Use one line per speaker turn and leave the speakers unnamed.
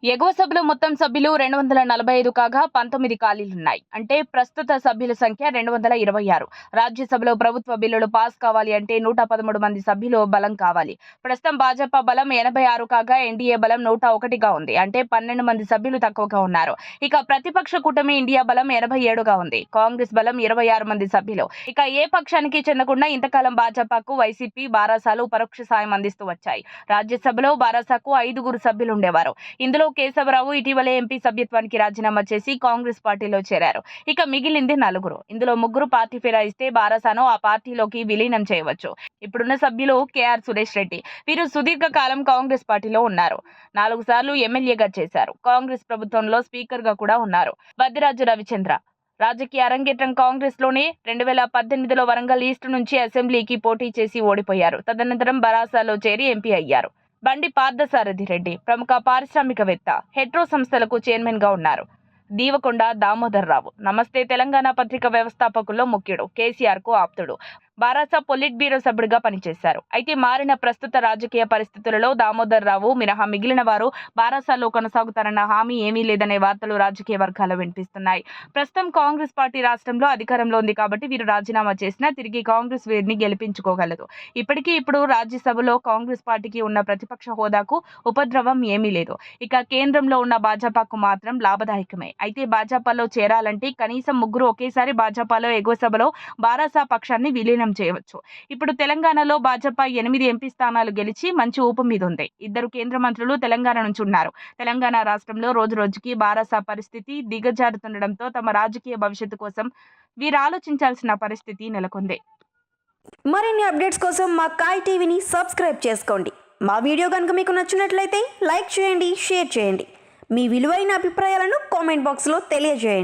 ఎగువ సభలో మొత్తం సభ్యులు 245 కాగా 19 ఖాళీలున్నాయి. అంటే ప్రస్తుత సభ్యుల సంఖ్య 226. రాజ్యసభలో ప్రభుత్వ బిల్లులు పాస్ కావాలి అంటే 113 మంది సభ్యులు బలం కావాలి. ప్రస్తుతం భాజపా బలం 86 కాగా ఎన్డీఏ బలం 101గా ఉంది. అంటే 12 మంది సభ్యులు తక్కువగా ఉన్నారు. ఇక ప్రతిపక్ష కూటమి ఇండియా బలం 87గా ఉంది. కాంగ్రెస్ బలం 26 మంది సభ్యులు. ఇక ఏ పక్షానికి చెందకుండా ఇంతకాలం భాజపాకు వైసీపీ, బారాసాలు పరోక్ష సాయం అందిస్తూ వచ్చాయి. రాజ్యసభలో బారాసాకు 5గురు సభ్యులు ఉండేవారు. ఇందులో కేశవరావు ఇటీవలే ఎంపీ సభ్యత్వానికి రాజీనామా చేసి కాంగ్రెస్ పార్టీలో చేరారు. ఇక మిగిలింది 4. ఇందులో 3 పార్టీ ఫిరాయిస్తే బారాసాను ఆ పార్టీలోకి విలీనం చేయవచ్చు. ఇప్పుడున్న సభ్యులు కేఆర్ సురేష్ రెడ్డి. వీరు సుదీర్ఘ కాలం కాంగ్రెస్ పార్టీలో ఉన్నారు. 4 సార్లు ఎమ్మెల్యేగా చేశారు. కాంగ్రెస్ ప్రభుత్వంలో స్పీకర్ గా కూడా ఉన్నారు. బద్దిరాజు రవిచంద్ర రాజకీయ అరంగేట్రం కాంగ్రెస్ లోనే 2018లో వరంగల్ ఈస్ట్ నుంచి అసెంబ్లీకి పోటీ చేసి ఓడిపోయారు. తదనంతరం బరాసాలో చేరి ఎంపీ అయ్యారు. బండి పార్థసారథి రెడ్డి ప్రముఖ పారిశ్రామికవేత్త, హెట్రో సంస్థలకు చైర్మన్ గా ఉన్నారు. దీవకొండ దామోదర్ రావు నమస్తే తెలంగాణ పత్రిక వ్యవస్థాపకుల్లో ముఖ్యుడు. కేసీఆర్ కు ఆప్తుడు. బారాసా పొలిట్ బ్యూరో సభ్యుడిగా పనిచేశారు. అయితే మారిన ప్రస్తుత రాజకీయ పరిస్థితులలో దామోదర్ రావు మినహా మిగిలిన వారు బారాసాలో కొనసాగుతారన్న హామీ ఏమీ లేదనే వార్తలు రాజకీయ వర్గాల్లో వినిపిస్తున్నాయి. ప్రస్తుతం కాంగ్రెస్ పార్టీ రాష్ట్రంలో అధికారంలో ఉంది కాబట్టి వీరు రాజీనామా చేసినా తిరిగి కాంగ్రెస్ వీరిని గెలిపించుకోగలదు. ఇప్పుడు రాజ్యసభలో కాంగ్రెస్ పార్టీకి ఉన్న ప్రతిపక్ష హోదాకు ఉపద్రవం ఏమీ లేదు. ఇక కేంద్రంలో ఉన్న భాజపాకు మాత్రం లాభదాయకమే. అయితే భాజపాలో చేరాలంటే కనీసం 3 ఒకేసారి భాజపాలో ఎగువ సభలో బారాసా పక్షాన్ని విలీనం చేయవచ్చు. ఇప్పుడు తెలంగాణలో భాజపా 8 ఎంపీ స్థానాలు గెలిచి మంచి ఊపు మీద ఉంది. 2 కేంద్ర మంత్రులు తెలంగాణ నుంచి ఉన్నారు. తెలంగాణ రాష్ట్రంలో రోజు రోజుకి బారాసా పరిస్థితి దిగజారుతుండడంతో తమ రాజకీయ భవిష్యత్తు కోసం వీరు ఆలోచించాల్సిన పరిస్థితి నెలకొంది.
మరిన్ని అప్డేట్స్ కోసం మా కాయ్ టీవీని సబ్స్క్రైబ్ చేసుకోండి. మా వీడియో కనుక మీకు నచ్చినట్లయితే లైక్ చేయండి, షేర్ చేయండి. మీ విలువైన అభిప్రాయాలను కామెంట్ బాక్స్లో తెలియజేయండి.